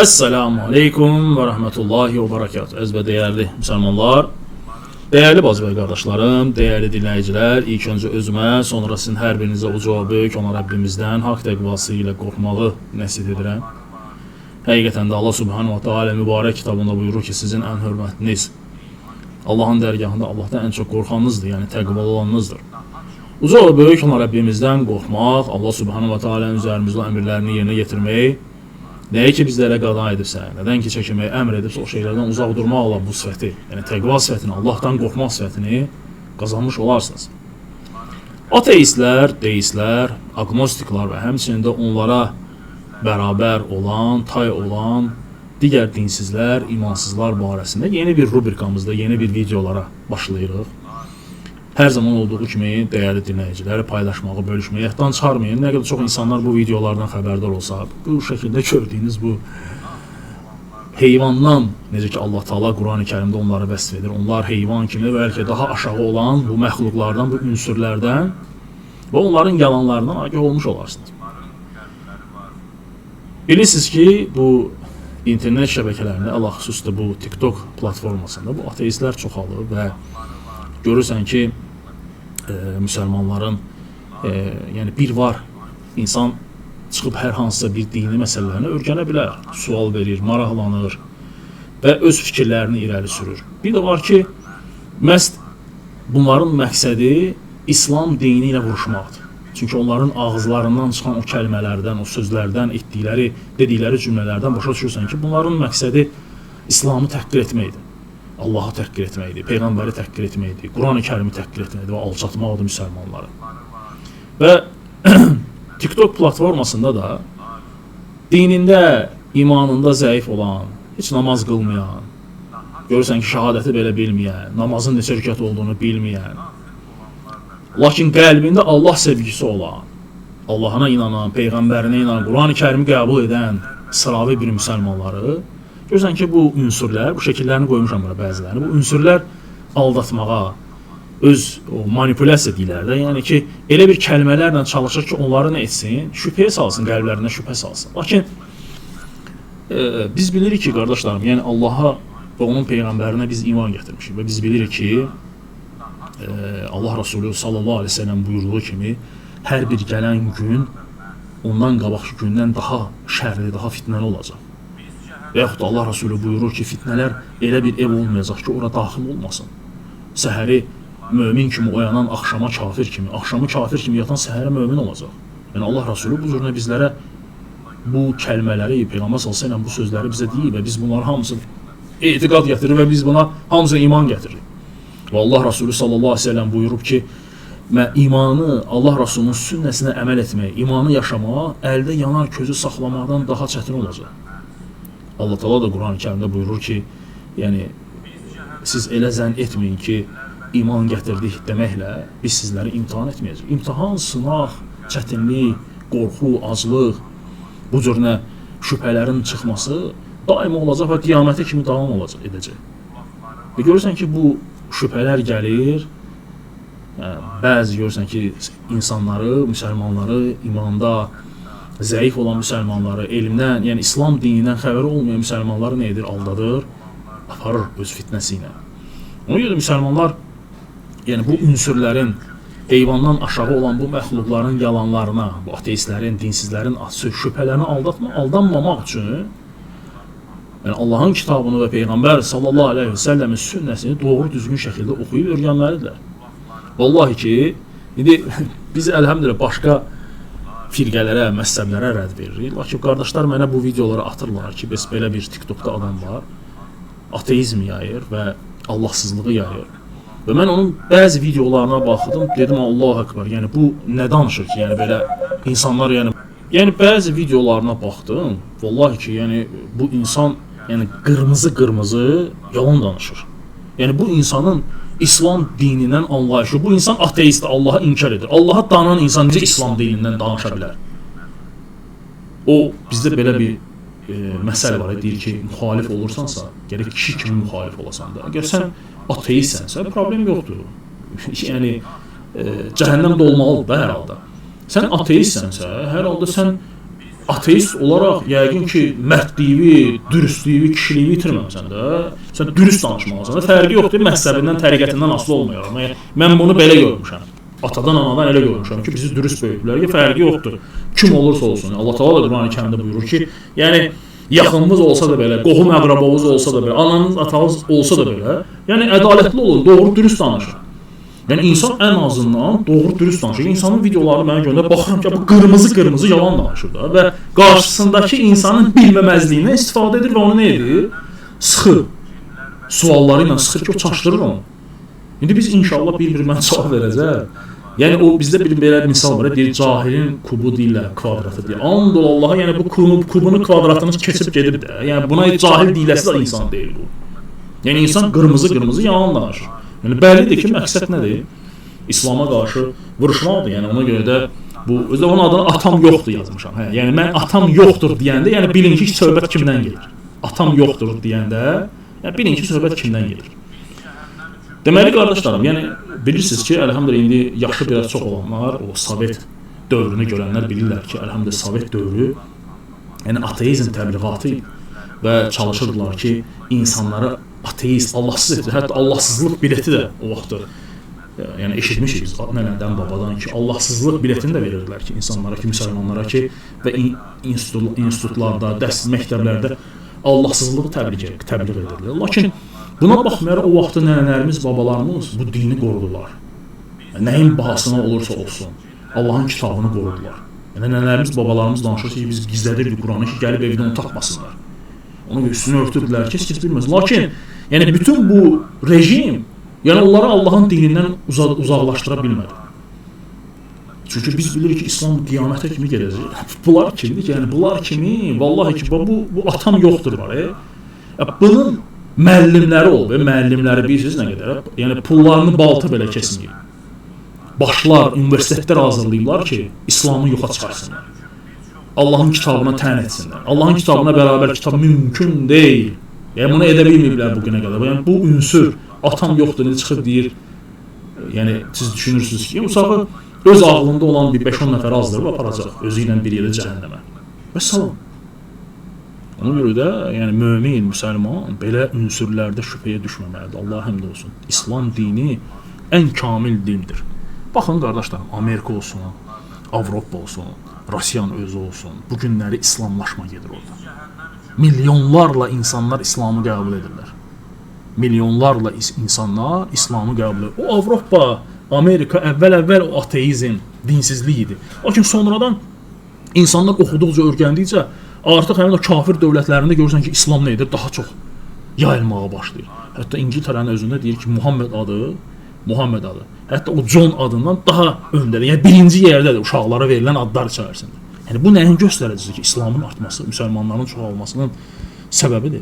Esselamu Aleyküm ve Rahmetullahi ve Berekatuhu. Əziz və dəyərli müsəlmanlar, dəyərli bacı və qardaşlarım, dəyərli dinləyicilər, ilk öncə özümə, sonra sizin hər birinizə uca böyük ona Rəbbimizdən haqq təqvası ilə qorxmağı nəsib edirəm. Həqiqətən də Allah Subhanahu wa Taala mübarək kitabında buyurur ki, sizin ən hörmətliniz Allahın dərgahında Allahdan ən çox qorxanınızdır, yəni təqvalı olanınızdır. Uca və böyük ona Rəbbimizdən qorxmaq, Allah Subhanahu wa Taala'nın üzərimizdə əmrlərini yerinə yetirmək, nəyə ki bizlərə qadağan edibsə, nədən ki çəkinməyi əmr edibsə, o şeylərdən uzaq durmaqla bu sifəti, yəni təqva sifətini, Allahdan qorxmaq sifətini qazanmış olarsınız. Ateistlər, deistlər, agnostiklar və həmçinin də onlara bərabər olan, tay olan digər dinsizlər, imansızlar barəsində yeni bir rubrikamızda, yeni bir videolara başlayırıq. Hər zaman olduğu kimi dəyərli dinləyiciləri paylaşmağı, bölüşməyi yaddan çıxarmayın. Nə qədər çox insanlar bu videolardan xəbərdar olsa, bu şəkildə gördüyünüz bu heyvandan, necə ki Allah Taala Qurani Kərimdə onları vəsf edir. Onlar heyvan kimi və bəlkə daha aşağı olan bu məxluqlardan, bu ünsürlərdən və onların yalanlarından agah olmuş olarsınız. Bilirsiniz ki, bu internet şəbəkələrində, əlxüsus da bu TikTok platformasında bu ateistlər çoxalır və görürsən ki, müsəlmanların yəni bir var insan çıxıb hər hansısa bir dini məsələlərini öyrənə bilər, sual verir, maraqlanır və öz fikirlərini irəli sürür. Bir də var ki, məhz bunların məqsədi İslam dini ilə vuruşmaqdır. Çünki onların ağızlarından çıxan o kəlmələrdən, o sözlərdən, etdikləri, dedikləri cümlələrdən başa düşürsən ki, bunların məqsədi İslamı təhqir etməkdir. Allahı təhqir etməkdir, Peyğəmbəri təhqir etməkdir, Qurani Kərimi təhqir etməkdir və alçatmaqdır müsəlmanları. Və TikTok platformasında da dinində, imanında zəif olan, heç namaz qılmayan, görürsən ki, şəhadəti belə bilməyən, namazın neçə rükət olduğunu bilməyən, lakin qəlbində Allah sevgisi olan, Allahına inanan, Peyğəmbərinə inanan, Qurani Kərimi qəbul edən sıravi bir müsəlmanları görürsən ki, bu ünsürlər, bu şəkillərini qoymuşam bura bəzilərini, bu ünsürlər aldatmağa, öz manipulyasiya deyirlər də, yəni ki, elə bir kəlmələrlə çalışır ki, onları nə etsin, şübhəyə salsın, qəlblərinə şübhə salsın. Lakin biz bilirik ki, qardaşlarım, yəni Allaha və onun Peyğəmbərinə biz iman gətirmişik və biz bilirik ki, Allah Resulü sallallahu aleyhi ve sellem buyurduğu kimi, hər bir gələn gün ondan qabaqki gündən daha şərli, daha fitnəli olacaq. Və yaxud da Allah Resulü buyurur ki, fitnələr elə bir ev olmayacaq ki, ora daxil olmasın. Səhəri mömin kimi oyanan, axşama kafir kimi, axşamı kafir kimi yatan səhərə mömin olacaq. Yəni Allah Resulü bu cürünə bizlərə bu kəlmələri, Peyğəmbər sallallahu əleyhi və səlləm bu sözləri bizə deyir və biz bunları hamısını etiqad gətirir və biz buna hamısına iman gətiririk. Və Allah Resulü sallallahu əleyhi və səlləm buyurub ki, imanı Allah Resulünün sünnəsinə əməl etmək, imanı yaşamaq əldə yanar közü saxlamaqdan daha çətin olacaq. Allah Taala da Qurani Kərimdə buyurur ki, yəni siz elə zənn etməyin ki, iman gətirdik deməklə biz sizləri imtahan etməyəcəyik. İmtahan, sınaq, çətinlik, qorxu, aclıq, bu cürünə şübhələrin çıxması daima olacaq və qiyamətə kimi davam edəcək. Və görürsən ki, bu şübhələr gəlir, bəzi görürsən ki, insanları, müsəlmanları imanda zəif olan müsəlmanları, elmdən, yəni İslam dinindən xəbəri olmayan müsəlmanları nə edir? Aldadır, aparır öz fitnəsi ilə. Ona görə müsəlmanlar, yəni bu ünsürlərin, heyvandan aşağı olan bu məxluqların yalanlarına, bu ateistlərin, dinsizlərin şübhələrini aldanmamaq üçün, yəni Allahın kitabını və Peyğəmbər sallallahu aleyhi və səlləmin sünnəsini doğru düzgün şəkildə oxuyub öyrənməlidirlər. Vallahi ki, indi biz əlhəmdülillah başqa firqələrə, məzhəblərə rədd veririk. Lakin qardaşlar mənə bu videoları atırlar ki, bəs belə bir TikTokda adam var, ateizm yayır və Allahsızlığı yayır. Və mən onun bəzi videolarına baxdım, dedim Allahu Ekber, yəni bu nə danışır ki, yəni belə insanlar, yəni bəzi videolarına baxdım, vallahi ki, yəni bu insan yəni qırmızı yalan danışır. Yəni bu insanın İslam dinindən anlayışı, bu insan ateist, Allah'a inkar edir. Allah'a danan insan necə İslam dinindən danışa bilər? O, bizdə belə bir məsələ var, deyir ki, müxalif olursansa, gərək kişi kimi müxalif olasan da. Əgər sən ateistsənsə, problem yoxdur. Yəni, cəhənnəmdə olmalıdır da hər halda. Sən ateistsənsə, hər halda sən ateist olaraq yəqin ki, mərdliyi, dürüstlüyü, kişiliyi itirməmisən də. Sən dürüst danışmalısan da. Fərqi yoxdur, məzhəbindən, təriqətindən asılı olmayaraq. Mən bunu belə görmüşəm. Atadan, anadan elə görmüşəm ki, bizi dürüst böyütdülər ki, fərqi yoxdur. Kim olursa olsun. Allah Taala da Qurani-Kərimdə buyurur ki, yəni yaxınımız olsa da belə, qohum əqrabamız olsa da belə, ananız, atanız olsa da belə, yəni ədalətli olun, doğru dürüst danışın. Yəni insan ən azından doğru dürüst danışır. İnsanın videolarını mənə göndər, baxıram ki, bu qırmızı yalan danışır da və qarşısındakı insanın bilməməzliyindən istifadə edir və onu nə edir? Sıxır. Sualları ilə sıxır ki, o çaşdırır onu. İndi biz inşallah bir-birimizə cavab verəcək. Yəni o bizdə bir belə misal var, deyir cahilin kubu deyirlər, kvadratı deyir. And Allaha, yəni bu kubunu kvadratını keçib gedib də. Yəni buna cahil deyiləsi də insan deyil bu. Yəni insan qırmızı yalan danışır. Yəni bəllidir ki, məqsəd nədir? İslam'a qarşı vuruşmaqdır. Yəni ona görə də bu özdə onun adını atam yoxdur yazmışam. Hə, yəni mən atam yoxdur deyəndə, yəni bilin ki, söhbət kimdən gedir? Atam yoxdur deyəndə, yəni bilin ki, söhbət kimdən gedir? Deməli qardaşlarım, yəni bilirsiniz ki, əlhamdülillah indi yaşı biraz çox olanlar, o Sovet dövrünü görənlər bilirlər ki, əlhamdülillah Sovet dövrü yəni ateizm təbliğatı və çalışırdılar ki, insanlara ateist, Allahsız edir. Hətta Allahsızlıq bileti də o vaxtdır. Yəni eşitmişik biz nənədən, babadan ki, Allahsızlıq biletini də verirdilər ki, insanlara ki, müsəlmanlara ki və institutlarda, məktəblərdə Allahsızlığı təbliğ edirdilər. Lakin buna baxmayaraq o vaxtda nənələrimiz, babalarımız bu dini qorudular. Nəyin bahasına olursa olsun, Allahın kitabını qorudular. Yəni nənələrimiz, babalarımız danışır ki, biz gizlədirdik Quranı ki, gəlib evdə onu tapmasınlar. Onu üstünü örtürdülər ki, heç bilməz. Lakin, yəni bütün bu rejim, yəni onları Allahın dinindən uzaqlaşdıra bilmədi. Çünki biz bilirik ki, İslam qiyamətə kimi gedəcək. Bunlar kimdir ki, yəni bunlar kimi, vallahi ki, bu atam yoxdur var. Bunun müəllimləri olub, müəllimləri bilirsiniz nə qədər? Yəni pullarını balta belə kesməyib. Başlar, universitetlər hazırlayıblar ki, İslamı yoxa çıxarsınlar. Allahın kitabına tən etsinlər. Allahın kitabına bərabər kitab mümkün deyil. Yəni bunu edə bilməyiblər bu günə qədər. Yəni bu ünsür atam yoxdur, necə çıxıb deyir. Yəni siz düşünürsünüz ki, uşağı öz ağlında olan bir 5-10 nəfər azdırıb aparacaq özü ilə bir yerə cəhənnəmə. Və salam. Ona görə də yəni mömin, müsəlman belə ünsürlərdə şübhəyə düşməməlidir. Allah həmd olsun. İslam dini ən kamil dindir. Baxın qardaşlarım, Amerika olsun, Avropa olsun, Rusiyanın özü olsun. Bu günləri İslamlaşma gedir orada. Milyonlarla insanlar İslamı qəbul edirlər. Milyonlarla insanlar İslamı qəbul edir. O Avropa, Amerika əvvəl o ateizm, dinsizlik idi. Lakin sonradan insanlar oxuduqca, öyrəndikcə artıq həmin o kafir dövlətlərində görürsən ki, İslam nə edir? Daha çox yayılmağa başlayır. Hətta İngiltərənin özündə deyir ki, Muhammed adı, hətta o John adından daha öndədir. Yəni birinci yerdədir uşaqlara verilən adlar içərisində. Yəni bu nəyin göstəricisidir ki, İslamın artması, müsəlmanların çoxalmasının səbəbidir.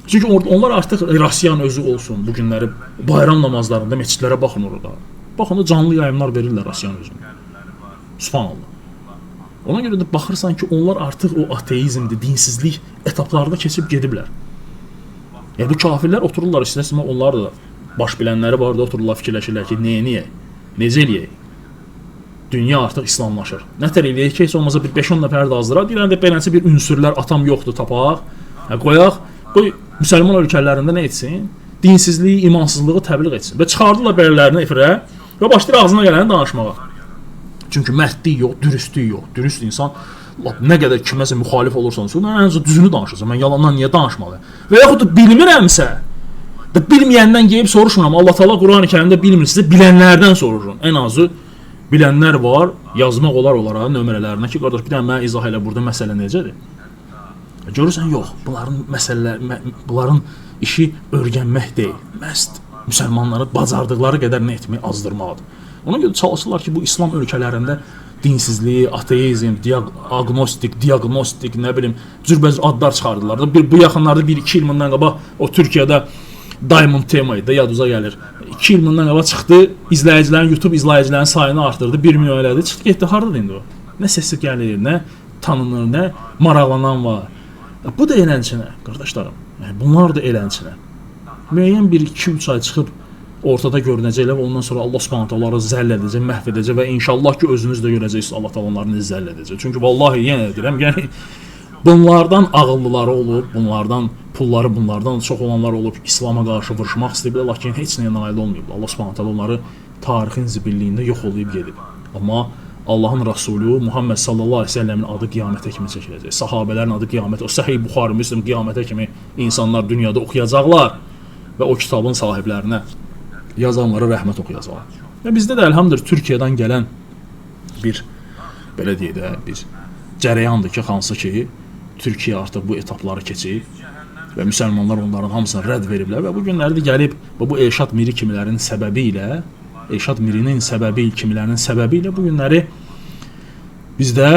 Çünki onlar artıq Rusiyanın özü olsun, bu günləri bayram namazlarında məscidlərə baxın orada. Baxın da canlı yayımlar verirlər Rusiyanın özünə. Subhanallah. Ona görə də baxırsan ki, onlar artıq o ateizmdir, dinsizlik etaplarında keçib gediblər. Yəni bu kafirlər otururlar istəsəmə, onlar da baş bilənləri var da otururlar fikirləşirlər ki, niyə? Necə eləyək? Dünya artıq İslamlaşır. Nətər eləyək ki, heç olmasa bir 5-10 nəfər də azdıra. Deyirlər də beləncə bir ünsürlər atam yoxdur tapaq. Qoy müsəlman ölkələrində nə etsin? Dinsizliyi, imansızlığı təbliğ etsin. Və çıxardılar belələrini efirə və başlayır ağzına gələni danışmağa. Çünki mərdlik yox, dürüstlük yox. Dürüst insan nə qədər kiməsə müxalif olursan, ən azı düzünü danışırsan. Mən yalandan niyə danışmalıyam? Və yaxud da bilmirəmsə, bilməyəndən gəlib soruşmuram. Allah Taala Qurani-Kərimdə bilmirsə, bilənlərdən soruşun. Ən azı bilənlər var, yazmaq olar onlara nömrələrinə ki, qardaş, bir dənə mənə izah elə burada məsələ necədir? Görürsən, yox, bunların işi öyrənmək deyil. Məhz müsəlmanları bacardıqları qədər nə etmək, azdırmaqdır. Ona görə çalışırlar ki, bu İslam ölkələrində dinsizlik, ateizm, diagnostik, nə bilim, cürbəcür adlar çıxardılar. Bu yaxınlarda 1-2 il bundan qabaq o Türkiyədə Diamond tema idi, yaduza gəlir. 2 il bundan qabaq çıxdı, YouTube izləyicilərin sayını artırdı, 1 milyon elədi, çıxdı, getdi, haradadır indi o? Nə səsi gəlir, nə tanınır, nə maraqlanan var. Bu da elənçinə, qardaşlarım, bunlar da elənçinə. Müəyyən bir 2-3 ay çıxıb ortada görünəcəklər və ondan sonra Allah Subhanahu taala onları zəll edəcək, məhv edəcək və inşallah ki özünüz də görəcəksiniz Allah taala onları necə zəll edəcək. Çünki vallahi yenə deyirəm, yəni bunlardan ağıllıları olub, bunlardan pulları bunlardan çox olanlar olub, İslama qarşı vuruşmaq istəyiblər, lakin heç nəyə nail olmayıblar. Allah Subhanahu taala onları tarixin zibilliyində yox olub gedib. Amma Allahın Rasulü Muhammed sallallahu aleyhi ve sellemin adı qiyamətə kimi çəkiləcək. Sahabələrin adı qiyamətə, o Sahih Buxari, Müslim qiyamətə kimi insanlar dünyada oxuyacaqlar və o kitabın sahiblərinə, yazanlara rəhmət oxuyacaqlar. Və bizdə də elhamdülillah Türkiyədən gələn bir, belə deyək də, bir cərəyandır ki, hansı ki, Türkiyə artıq bu etapları keçib və müsəlmanlar onların hamısını rədd veriblər və bu günlərdə gəlib bu Elşad Miri kimilərin səbəbi ilə, Elşad Mirinin səbəbi, kimilərinin səbəbi ilə bu günləri bizdə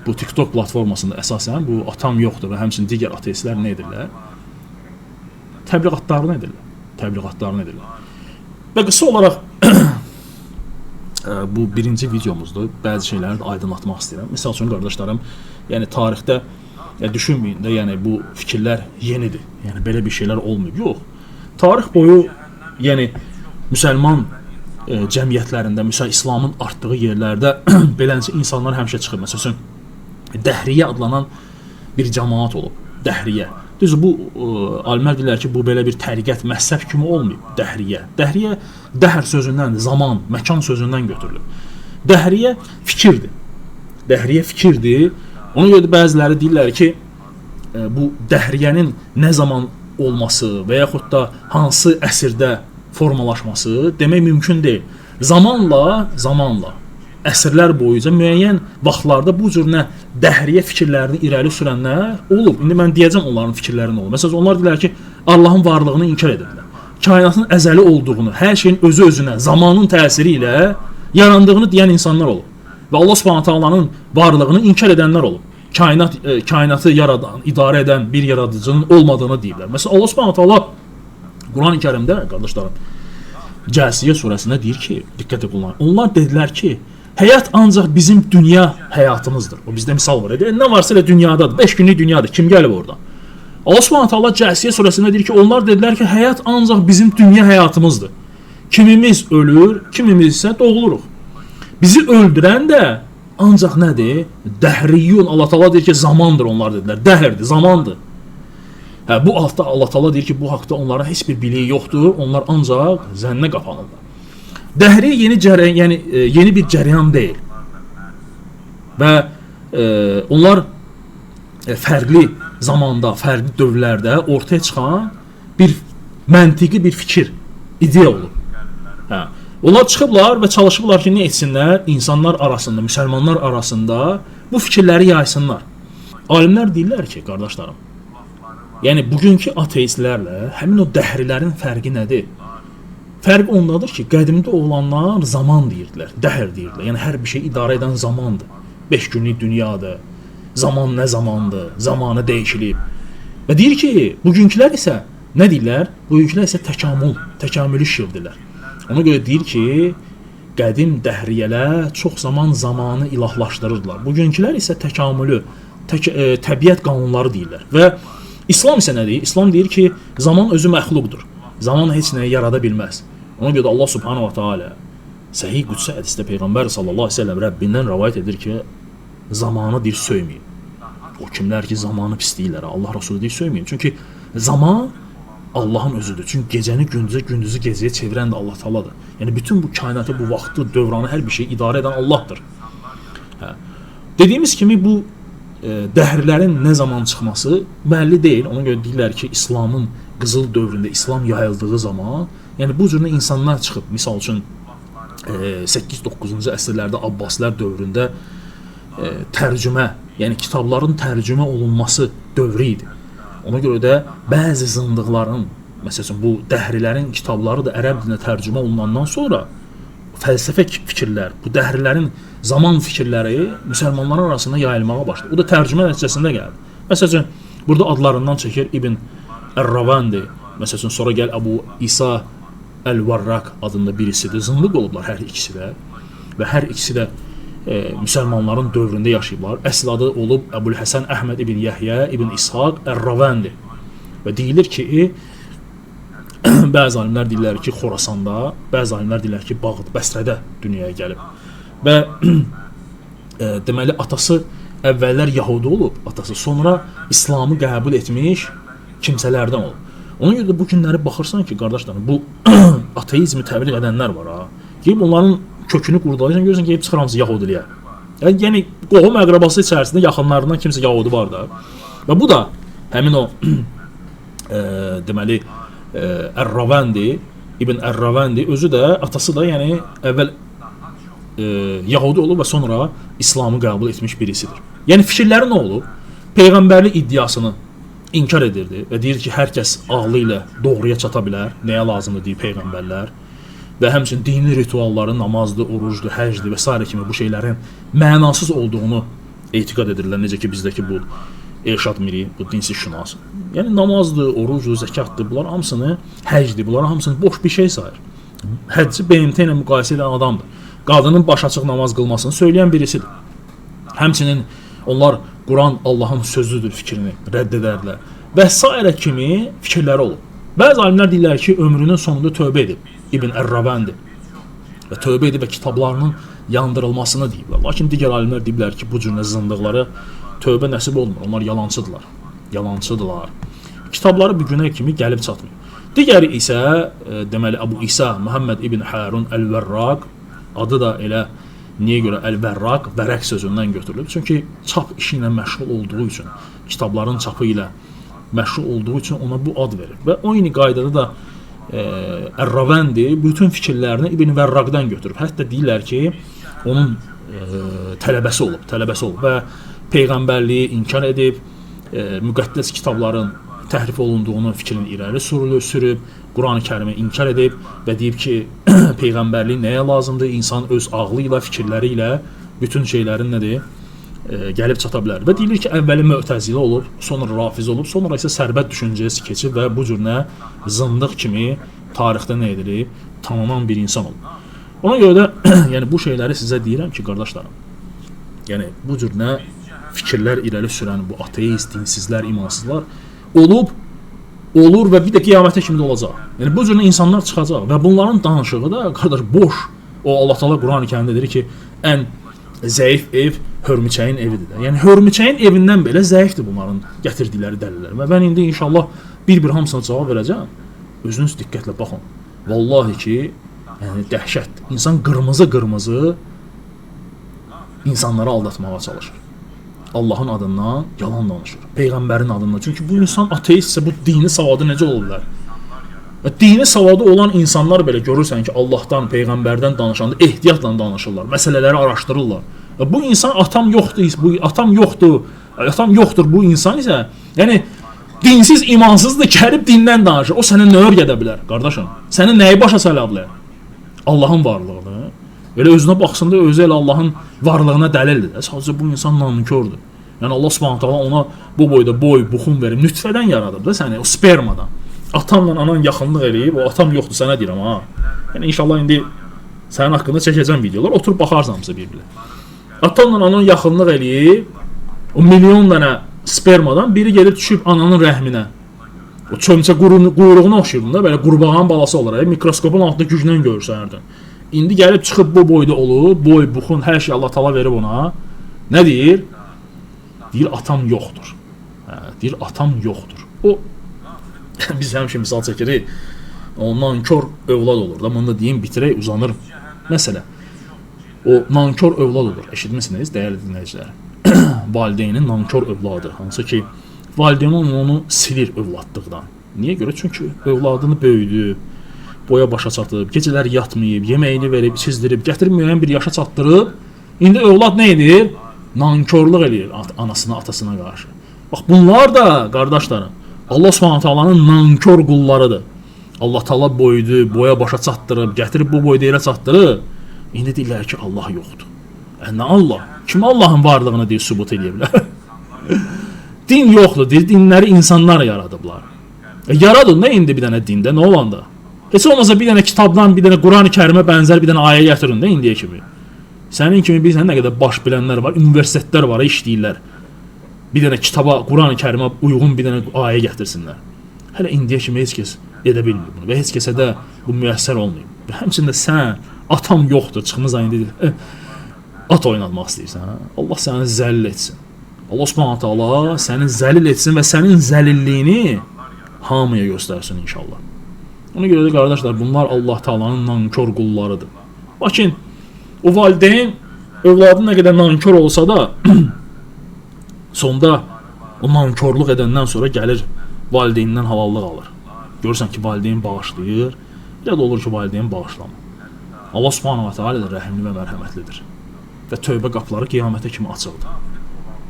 bu TikTok platformasında əsasən bu atam yoxdur və həmçinin digər ateistlər nə edirlər? Təbliğatlarını edirlər. Təbliğatlarını edirlər. Və qısa olaraq bu birinci videomuzdur. Bəzi şeyləri də aydınlatmaq istəyirəm. Misal üçün qardaşlarım, yəni tarixdə düşünməyin də, yəni bu fikirlər yenidir. Yəni belə bir şeylər olmayıb. Yox. Tarix boyu yəni müsəlman cəmiyyətlərində, İslamın artdığı yerlərdə beləncə insanlar həmişə çıxır. Məsələn, Dəhriyə adlanan bir cəmaat olub. Dəhriyə. Düz bu alimlər deyirlər ki, bu belə bir təriqət, məhzəb kimi olmayıb. Dəhriyə. Dəhriyə dəhr sözündən, zaman, məkan sözündən götürülür. Dəhriyə fikirdir. Dəhriyə fikirdir. Ona görə də bəziləri deyirlər ki, bu dəhriyənin nə zaman olması və yaxud da hansı əsrdə formalaşması demək mümkün deyil. Zamanla, əsrlər boyunca müəyyən vaxtlarda bu cür dəhriyə fikirlərini irəli sürənlər olub. İndi mən deyəcəm onların fikirlərinin olub. Məsələn, onlar deyirlər ki, Allahın varlığını inkar edirlər. Kainatın əzəli olduğunu, hər şeyin özü-özünə, zamanın təsiri ilə yarandığını deyən insanlar olub. Və Allah Subhanahu taalanın varlığını inkar edənlər olub. Kainatı yaradan, idarə edən bir yaradıcının olmadığını deyirlər. Məsələn, Allah Subhanahu taala Quran-ı Kərimdə, qardaşlarım, Cəsiyə surəsində deyir ki, diqqət edin, onlar dedilər ki, həyat ancaq bizim dünya həyatımızdır. O bizdə misal var. Nə varsa elə dünyadadır. 5 günlük dünyadır. Kim gəlib orada? Allah Subhanahu taala Cəsiyə surəsində deyir ki, onlar dedilər ki, həyat ancaq bizim dünya həyatımızdır. Kimimiz ölür, kimimiz isə doğuluruq. Bizi öldürən də ancaq nədir? Dəhriyun. Allah Taala deyir ki, zamandır onlar dedilər. Dəhrdir, zamandır. Bu haqda Allah Taala deyir ki, bu haqda onların heç bir biliyi yoxdur. Onlar ancaq zənnə qapanırlar. Dəhri yeni bir cərəyan deyil. Və onlar fərqli zamanda, fərqli dövrlərdə ortaya çıxan bir məntiqi bir fikir, ideya olub. Onlar çıxıblar və çalışıblar ki, nə etsinlər? İnsanlar arasında, müsəlmanlar arasında bu fikirləri yaysınlar. Alimlər deyirlər ki, qardaşlarım, yəni bugünkü ateistlərlə həmin o dəhrilərin fərqi nədir? Fərq ondadır ki, qədimdə olanlar zaman deyirdilər, dəhr deyirdilər. Yəni hər bir şey idarə edən zamandır. 5 günlük dünyadır. Zaman nə zamandır? Zamanı dəyişilib. Və deyir ki, bugünkülər isə nə deyirlər? Bugünkülər isə təkamülü şirdirlər. Ona görə deyir ki, qədim dəhriyələr çox zaman zamanı ilahlaşdırırdılar. Bugünkülər isə təkamülü, təbiət qanunları deyirlər. Və İslam isə nə deyir? İslam deyir ki, zaman özü məxluqdur. Zaman heç nəyi yarada bilməz. Ona görə də Allah Subhanahu wa Taala Səhih Qudsi hədisdə Peyğəmbər sallallahu əleyhi və səlləm Rəbbindən rivayet edir ki, zamanı deyir söyməyin. O kimlər ki, zamanı pisləyirlər, Allah Rəsulü deyir söyməyin. Çünki zaman Allahın özüdür. Çünki gecəni gündüzə, gündüzü gecəyə çevirən də Allah Taaladır. Yəni bütün bu kainatı, bu vaxtı, dövranı, hər bir şeyi idarə edən Allahdır. Dediyimiz kimi bu dəhrilərin nə zaman çıxması bəlli deyil. Ona görə deyirlər ki, İslamın qızıl dövründə, İslam yayıldığı zaman, yəni bu cür insanlar çıxıb, misal üçün 8-9-cu əsrlərdə Abbasilər dövründə tərcümə, yəni kitabların tərcümə olunması dövrü idi. Ona görə də bəzi zındıqların, məsələn bu dəhrilərin kitabları da ərəb dilinə tərcümə olunandan sonra fəlsəfə fikirlər, bu dəhrilərin zaman fikirləri müsəlmanların arasında yayılmağa başladı. O da tərcümə nəticəsində gəldi. Məsələn, burada adlarından çəkir İbn Ər-Ravandi, məsələn sonra gəl Əbu İsa Əl-Varraq adında birisidir. Zındıq olublar hər ikisi də və hər ikisi də müsəlmanların dövründə yaşayıblar. Əsl adı olub Əbul-Həsən Əhməd ibn Yəhyə ibn İshaq Ər-Ravandi və deyilir ki, bəzi alimlər deyirlər ki, Xorasanda, bəzi alimlər deyirlər ki, Bağd, Bəsrədə dünyaya gəlib. Və deməli atası əvvəllər yəhudi olub, atası sonra İslamı qəbul etmiş kimsələrdən olub. Ona görə də bu günləri baxırsan ki, qardaşlarım, bu ateizmi təbliğ edənlər var ha. Gəlib onların kökünü qurdalayırsan, görürsən ki, hep çıxır hamısı yəhudiliyə. Yəni qohum əqrabası içərisində yaxınlarından kimsə yəhudi var da. Və bu da həmin o deməli Ər-Ravəndi, İbn Ər-Ravəndi özü də, atası da yəni əvvəl yəhudi olub və sonra İslamı qəbul etmiş birisidir. Yəni fikirləri nə olub? Peyğəmbərlik iddiasını inkar edirdi və deyir ki, hər kəs ağlı ilə doğruya çata bilər, nəyə lazımdır deyir peyğəmbərlər və həmçinin dini ritualların namazdır, orucdur, həcdir və s. kimi bu şeylərin mənasız olduğunu etiqad edirlər. Necə ki, bizdəki bu Elşad Miri, bu dinsiz şünas. Yəni namazdır, orucdur, zəkatdır, bunlar hamısını, həcdir, bunlar hamısını boş bir şey sayır. Həcci BMT ilə müqayisə edən adamdır. Qadının baş açıq namaz qılmasını söyləyən birisidir. Həmçinin onlar Quran Allahın sözüdür fikrini rədd edərlər və s. kimi fikirləri olub. Bəzi alimlər deyirlər ki, ömrünün sonunda tövbə edib İbn Ər-Ravəndi və tövbə edib və kitablarının yandırılmasını deyiblər. Lakin digər alimlər deyiblər ki, bu cür zındıqları tövbə nəsib olmur. Onlar yalancıdırlar. Yalancıdırlar. Kitabları bir günə kimi gəlib çatmıyor. Digəri isə deməli Əbu İsa Muhammed ibn Harun Əl-Vərraq, adı da elə niyə görə Əl-Vərraq, vərəq sözündən götürülüb. Çünki çap işi ilə məşğul olduğu üçün, kitabların çapı ilə məşğul olduğu üçün ona bu ad verir. Və eyni qaydada da Ər-Ravəndi bütün fikirlərini İbn Vərraqdan götürüb. Hətta deyirlər ki, onun tələbəsi olub və peyğəmbərliyi inkar edib, müqəddəs kitabların təhrif olunduğunu fikrini irəli sürüb, Quran-ı Kərimi inkar edib və deyib ki, peyğəmbərlik nəyə lazımdır? İnsan öz ağlı ilə, fikirləri ilə bütün şeylərin nədir? Gəlib çata bilər. Və deyilir ki, əvvəli Mötəzilə olub, sonra Rafiz olub, sonra isə Sərbət düşüncəsi keçib və bu cür nə zındıq kimi tarixdə nə edilib? Tanınan bir insan olub. Ona görə də yəni bu şeyləri sizə deyirəm ki, qardaşlarım, yəni bu cür nə fikirlər irəli sürən bu ateist, dinsizlər, imansızlar olur və bir də qiyamətə kimi də olacaq. Yəni bu cür insanlar çıxacaq və bunların danışığı da qardaş boş. O Allah Taala Quran-ı Kərimdə deyir ki, ən zəif ev hörmüçəyin evidir də. Yəni hörmüçəyin evindən belə zəifdir bunların gətirdikləri dəlillər. Və mən indi inşallah bir hamısına cavab verəcəm. Özünüz diqqətlə baxın. Vallahi ki, yəni dəhşətdir. İnsan qırmızı insanları aldatmağa çalışır. Allahın adından yalan danışır. Peyğəmbərin adından. Çünki bu insan ateistsə bu dini savadı necə ola bilər? Və dini savadı olan insanlar belə görürsən ki, Allahdan, peyğəmbərdən danışanda ehtiyatla danışırlar, məsələləri araşdırırlar. Və bu insan atam yoxdur bu insan isə, yəni dinsiz, imansızdır, gəlib dindən danışır. O sənə nə öyrədə bilər, qardaşım? Sənə nəyi başa sala bilər? Allahın varlığını. Elə özünə baxsında özü elə Allahın varlığına dəlildir. Sadəcə bu insan nankördür. Yəni Allah Subhanahu taala ona bu boyda buxun verib, nütfədən yaradıb da səni, o spermadan. Atamla anan yaxınlıq eləyib, o atam yoxdur sənə deyirəm ha. Yəni inşallah indi sənin haqqında çəkəcəm videolar, oturub baxarsan hamısı bir-birinə. Atamla anan yaxınlıq eləyib, o milyon dənə spermadan biri gelib düşüb ananın rəhminə. O çömçə quyruğuna oxşuyurdun da, belə qurbağanın balası olaraq, mikroskopun altında güclə görürsərdin. İndi gəlib çıxıb bu boyda olub, boy, buxun, hər şey Allah Taala verib ona. Nə deyir? Deyir atam yoxdur. Deyir atam yoxdur. O biz həmişə misal çəkirik. O nankor övlad olur da, bunu da deyim, bitirək, uzanır məsələ. O nankor övlad olur. Eşitmisiniz, dəyərli dinləyicilər? Valideynin nankor övladı. Hansı ki, valideyn onu silir övladlıqdan. Niyə görə? Çünki övladını böyüdüb, boya başa çatıb, gecələr yatmayıb, yeməyini verib, çizdirib, gətirib müəyyən bir yaşa çatdırıb. İndi övlad nə edir? Nankorluq eləyir anasına, atasına qarşı. Bax, bunlar da, qardaşlarım, Allah Subhanahu taalanın nankor qullarıdır. Allah Taala boydu, boya başa çatdırıb, gətirib bu boyda yerə çatdırıb. İndi deyirlər ki, Allah yoxdur. Nə Allah? Kim Allahın varlığını deyir, sübut edə bilər? Din yoxdur, deyir, dinləri insanlar yaradıblar. Yaradın da indi bir dənə dində, nə olanda? Heç olmasa bir dənə kitabdan, bir dənə Quran-ı Kərimə bənzər bir dənə ayə gətirin də indiyə kimi. Sənin kimi bilirsən nə qədər baş bilənlər var, universitetlər var, işləyirlər. Bir dənə kitaba, Quran-ı Kərimə uyğun bir dənə ayə gətirsinlər. Hələ indiyə kimi heç kəs edə bilmir bunu və heç kəsə də bu müəssər olmayıb. Həmçində sən atam yoxdur, çıxmısan indi at oynatmaq istəyirsən, hə? Allah səni zəlil etsin. Allah Subhanahu taala səni zəlil etsin və sənin zəlilliyini hamıya göstərsin inşallah. Ona görə də qardaşlar, bunlar Allah Taala'nın nankor qullarıdır. Lakin o valideyn övladı nə qədər nankor olsa da sonda o nankorluq edəndən sonra gəlir valideynindən halallıq alır. Görürsən ki, valideyn bağışlayır, ya da olur ki, valideyn bağışlamır. Allah Subhanahu taala da rəhimli və mərhəmətlidir və tövbə qapıları qiyamətə kimi açıqdır.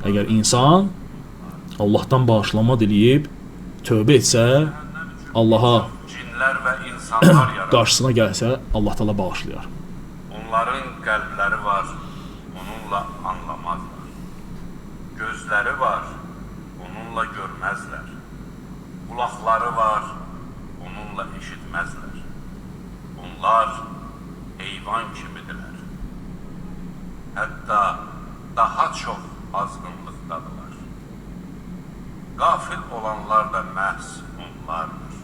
Əgər insan Allahdan bağışlanma diləyib tövbə etsə, Allaha cinlər və insanlar yaratır. qarşısına gəlsə, Allah Taala bağışlayar. Onların qəlbləri var, onunla anlamazlar. Gözləri var, onunla görməzlər. Qulaqları var, onunla eşitməzlər. Onlar heyvan kimidirlər. Hətta daha çox azğınlıqdadılar. Qafil olanlar da məhz onlardır.